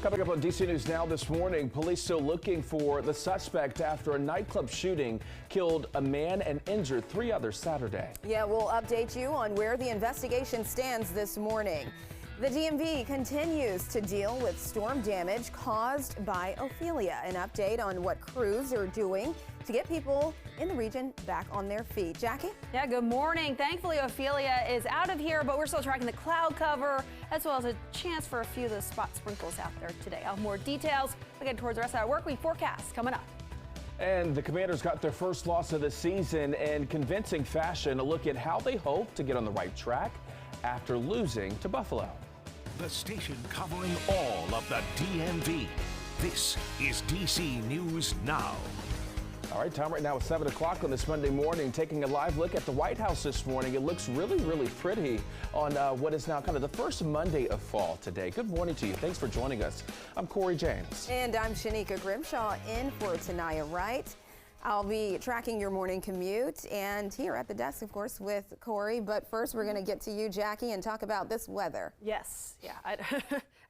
Coming up on DC News Now this morning, police still looking for the suspect after a nightclub shooting killed a man and injured 3 others Saturday. Yeah, we'll update you on where the investigation stands this morning. The DMV continues to deal with storm damage caused by Ophelia. An update on what crews are doing to get people in the region back on their feet. Jackie? Yeah, good morning. Thankfully, Ophelia is out of here, but we're still tracking the cloud cover as well as a chance for a few of those spot sprinkles out there today. I'll have more details. We'll get towards the rest of our work week forecast coming up. And the Commanders got their first loss of the season in convincing fashion. A look at how they hope to get on the right track after losing to Buffalo. The station covering all of the DMV. This is DC News Now. All right, time right now is 7 o'clock on this Monday morning. Taking a live look at the White House this morning. It looks really pretty on what is now kind of the first Monday of fall today. Good morning to you. Thanks for joining us. I'm Corey James. And I'm Shanika Grimshaw in for Tanaya Wright. I'll be tracking your morning commute and here at the desk, of course, with Corey. But first, we're going to get to you, Jackie, and talk about this weather. Yes. Yeah.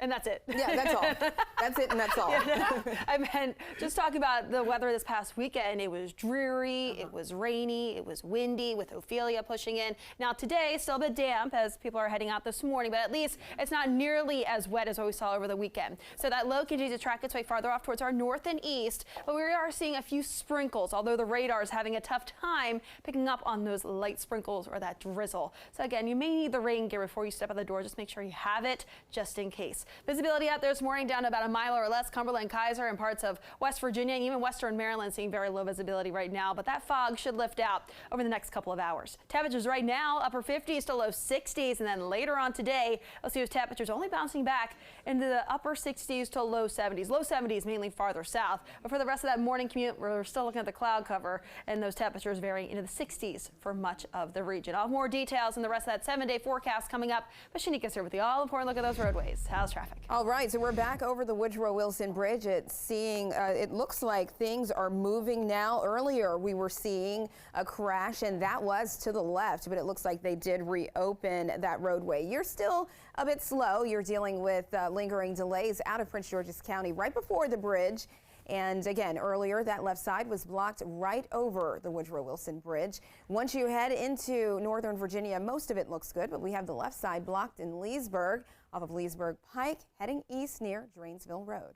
And that's it. Yeah, that's all. That's it and that's all. Yeah, I meant just talking about the weather this past weekend. It was dreary, it was rainy, it was windy with Ophelia pushing in. Now today, still a bit damp as people are heading out this morning, but at least it's not nearly as wet as what we saw over the weekend. So that low continues to track its way farther off towards our north and east, but we are seeing a few sprinkles, although the radar is having a tough time picking up on those light sprinkles or that drizzle. So again, you may need the rain gear before you step out the door. Just make sure you have it just in case. Visibility out there this morning down to about a mile or less. Cumberland, Kaiser, and parts of West Virginia and even western Maryland seeing very low visibility right now, but that fog should lift out over the next couple of hours. Temperatures right now upper 50s to low 60s, and then later on today, we'll see those temperatures only bouncing back into the upper 60s to low 70s. Low 70s mainly farther south, but for the rest of that morning commute, we're still looking at the cloud cover and those temperatures varying into the 60s for much of the region. I'll have more details in the rest of that 7-day forecast coming up, but Shanika's here with the all-important look at those roadways. How's traffic? All right, so we're back over the Woodrow Wilson Bridge. It looks like things are moving now. Earlier, we were seeing a crash, and that was to the left, but it looks like they did reopen that roadway. You're still a bit slow. You're dealing with lingering delays out of Prince George's County right before the bridge. And again, earlier, that left side was blocked right over the Woodrow Wilson Bridge. Once you head into northern Virginia, most of it looks good, but we have the left side blocked in Leesburg, off of Leesburg Pike, heading east near Drainesville Road.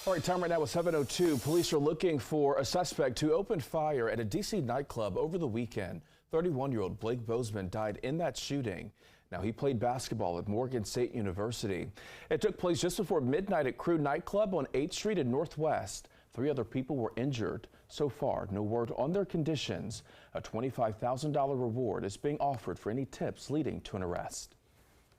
All right, time right now is 7:02. Police are looking for a suspect who opened fire at a D.C. nightclub over the weekend. 31-year-old Blake Bozeman died in that shooting. Now, he played basketball at Morgan State University. It took place just before midnight at Crew Nightclub on 8th Street in Northwest. 3 other people were injured. So far, no word on their conditions. A $25,000 reward is being offered for any tips leading to an arrest.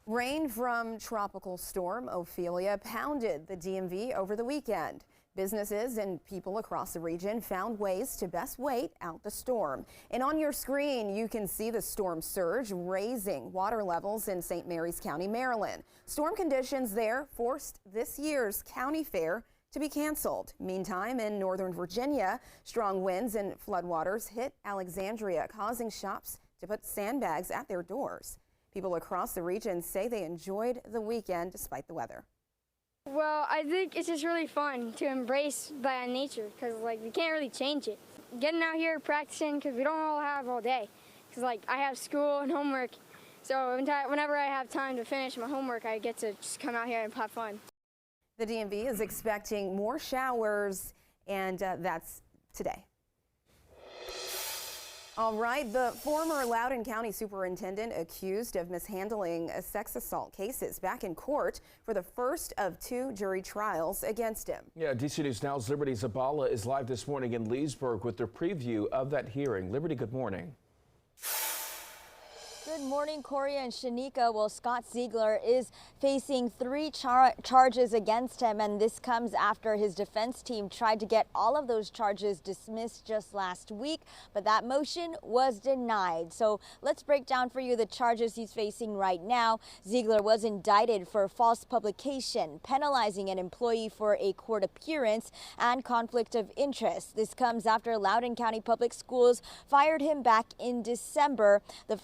Rain from Tropical Storm Ophelia pounded the DMV over the weekend. Businesses and people across the region found ways to best wait out the storm. And on your screen, you can see the storm surge raising water levels in St. Mary's County, Maryland. Storm conditions there forced this year's county fair to be canceled. Meantime, in northern Virginia, strong winds and floodwaters hit Alexandria, causing shops to put sandbags at their doors. People across the region say they enjoyed the weekend despite the weather. Well, I think it's just really fun to embrace by nature because, we can't really change it. Getting out here, practicing, because we don't all have all day. Because, I have school and homework. So whenever I have time to finish my homework, I get to just come out here and have fun. The DMV is expecting more showers, and that's today. All right, the former Loudoun County superintendent accused of mishandling sex assault cases back in court for the first of 2 jury trials against him. Yeah, DC News Now's Liberty Zabala is live this morning in Leesburg with the preview of that hearing. Liberty, good morning. Good morning, Corey and Shanika. Well, Scott Ziegler is facing 3 charges against him, and this comes after his defense team tried to get all of those charges dismissed just last week, but that motion was denied. So let's break down for you the charges he's facing right now. Ziegler was indicted for false publication, penalizing an employee for a court appearance, and conflict of interest. This comes after Loudoun County Public Schools fired him back in December. The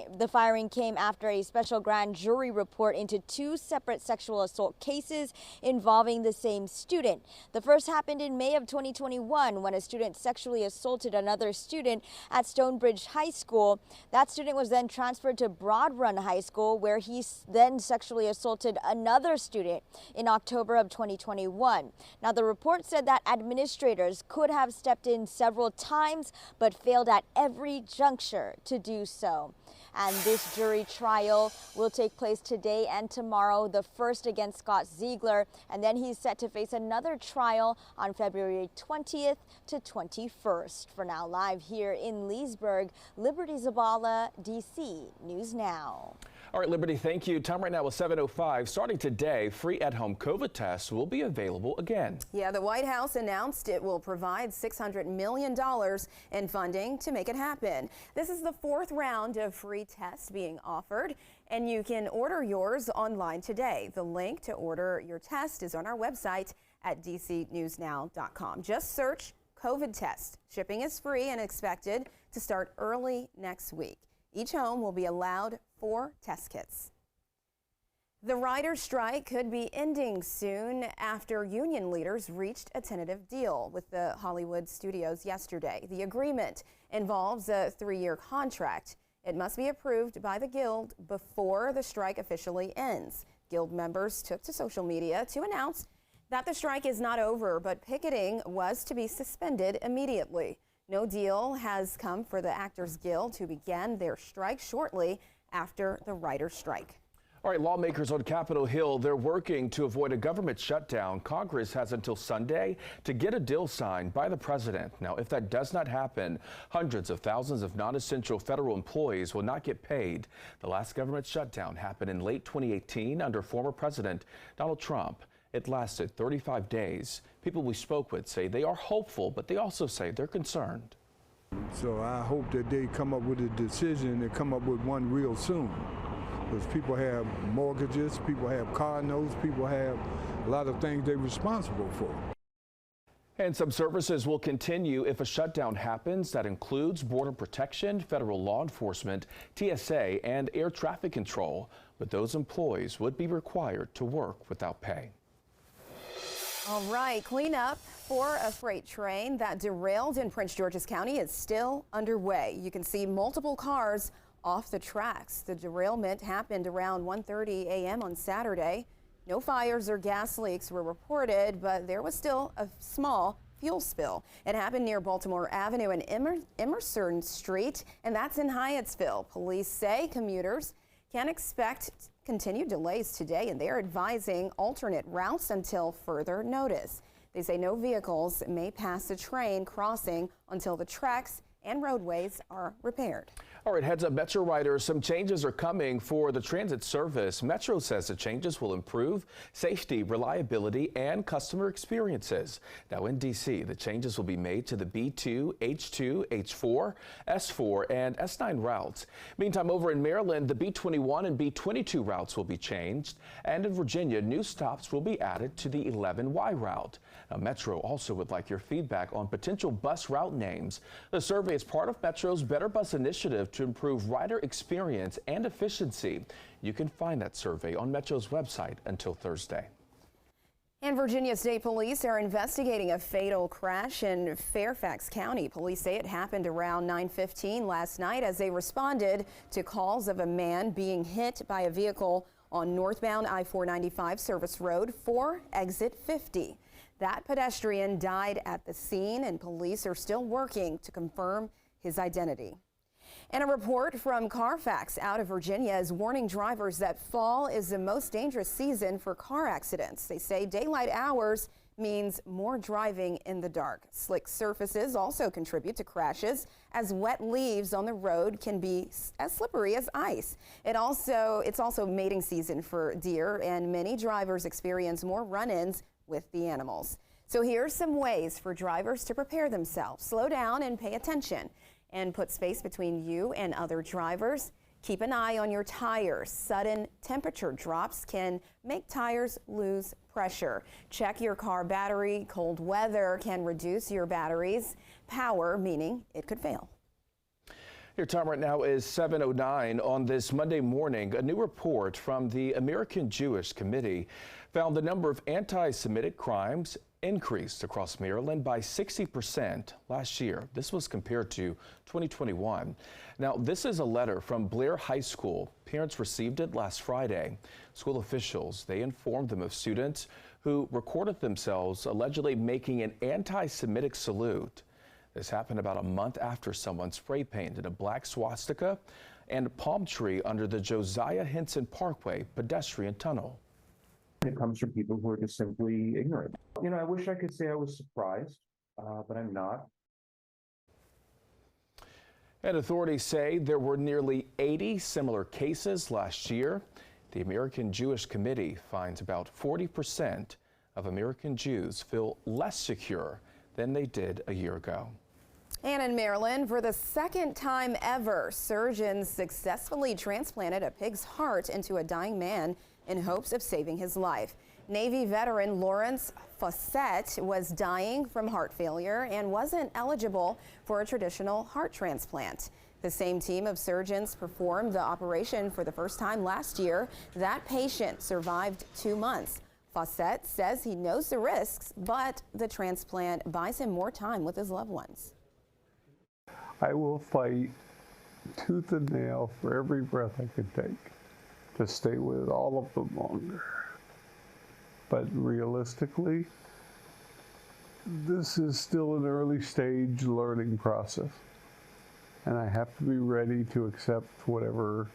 The firing came after a special grand jury report into 2 separate sexual assault cases involving the same student. The first happened in May of 2021 when a student sexually assaulted another student at Stonebridge High School. That student was then transferred to Broad Run High School, where he then sexually assaulted another student in October of 2021. Now, the report said that administrators could have stepped in several times, but failed at every juncture to do so. And this jury trial will take place today and tomorrow, the first against Scott Ziegler, and then he's set to face another trial on February 20th to 21st. For now, live here in Leesburg, Liberty Zabala, DC News Now. All right, Liberty, thank you. Time right now is 7:05. Starting today, free at-home COVID tests will be available again. Yeah, the White House announced it will provide $600 million in funding to make it happen. This is the 4th round of free tests being offered, and you can order yours online today. The link to order your test is on our website at dcnewsnow.com. Just search COVID test. Shipping is free and expected to start early next week. Each home will be allowed 4 test kits. The writers' strike could be ending soon after union leaders reached a tentative deal with the Hollywood studios yesterday. The agreement involves a 3-year contract. It must be approved by the Guild before the strike officially ends. Guild members took to social media to announce that the strike is not over, but picketing was to be suspended immediately. No deal has come for the Actors Guild, who began their strike shortly after the writers' strike. All right, lawmakers on Capitol Hill, they're working to avoid a government shutdown. Congress has until Sunday to get a deal signed by the president. Now, if that does not happen, hundreds of thousands of non-essential federal employees will not get paid. The last government shutdown happened in late 2018 under former President Donald Trump. It lasted 35 days. People we spoke with say they are hopeful, but they also say they're concerned. So I hope that they come up with a decision and come up with one real soon. Because people have mortgages, people have car notes, people have a lot of things they're responsible for. And some services will continue if a shutdown happens. That includes border protection, federal law enforcement, TSA, and air traffic control. But those employees would be required to work without pay. All right, cleanup for a freight train that derailed in Prince George's County is still underway. You can see multiple cars off the tracks. The derailment happened around 1:30 a.m. on Saturday. No fires or gas leaks were reported, but there was still a small fuel spill. It happened near Baltimore Avenue and Emerson Street, and that's in Hyattsville. Police say commuters can expect continued delays today, and they're advising alternate routes until further notice. They say no vehicles may pass the train crossing until the tracks and roadways are repaired. All right, heads up, Metro riders, some changes are coming for the transit service. Metro says the changes will improve safety, reliability, and customer experiences. Now in D.C., the changes will be made to the B2, H2, H4, S4, and S9 routes. Meantime, over in Maryland, the B21 and B22 routes will be changed. And in Virginia, new stops will be added to the 11Y route. Now, Metro also would like your feedback on potential bus route names. The survey is part of Metro's Better Bus initiative to improve rider experience and efficiency. You can find that survey on Metro's website until Thursday. And Virginia State Police are investigating a fatal crash in Fairfax County. Police say it happened around 9:15 last night as they responded to calls of a man being hit by a vehicle on northbound I-495 Service Road 4 exit 50. That pedestrian died at the scene, and police are still working to confirm his identity. And a report from Carfax out of Virginia is warning drivers that fall is the most dangerous season for car accidents. They say daylight hours means more driving in the dark. Slick surfaces also contribute to crashes, as wet leaves on the road can be as slippery as ice. It's also mating season for deer, and many drivers experience more run-ins with the animals. So here's some ways for drivers to prepare themselves. Slow down and pay attention, and put space between you and other drivers. Keep an eye on your tires. Sudden temperature drops can make tires lose pressure. Check your car battery. Cold weather can reduce your battery's power, meaning it could fail. Your time right now is 7:09 on this Monday morning. A new report from the American Jewish Committee found the number of anti-Semitic crimes increased across Maryland by 60% last year. This was compared to 2021. Now, this is a letter from Blair High School. Parents received it last Friday. School officials, they informed them of students who recorded themselves allegedly making an anti-Semitic salute. This happened about a month after someone spray painted a black swastika and a palm tree under the Josiah Henson Parkway pedestrian tunnel. It comes from people who are just simply ignorant. You know, I wish I could say I was surprised, but I'm not. And authorities say there were nearly 80 similar cases last year. The American Jewish Committee finds about 40% of American Jews feel less secure than they did a year ago. And in Maryland, for the second time ever, surgeons successfully transplanted a pig's heart into a dying man in hopes of saving his life. Navy veteran Lawrence Fawcett was dying from heart failure and wasn't eligible for a traditional heart transplant. The same team of surgeons performed the operation for the first time last year. That patient survived 2 months. Fawcett says he knows the risks, but the transplant buys him more time with his loved ones. I will fight tooth and nail for every breath I can take to stay with all of them longer. But realistically, this is still an early stage learning process, and I have to be ready to accept whatever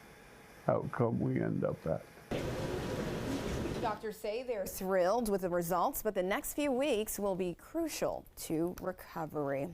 outcome we end up at. Doctors say they're thrilled with the results, but the next few weeks will be crucial to recovery.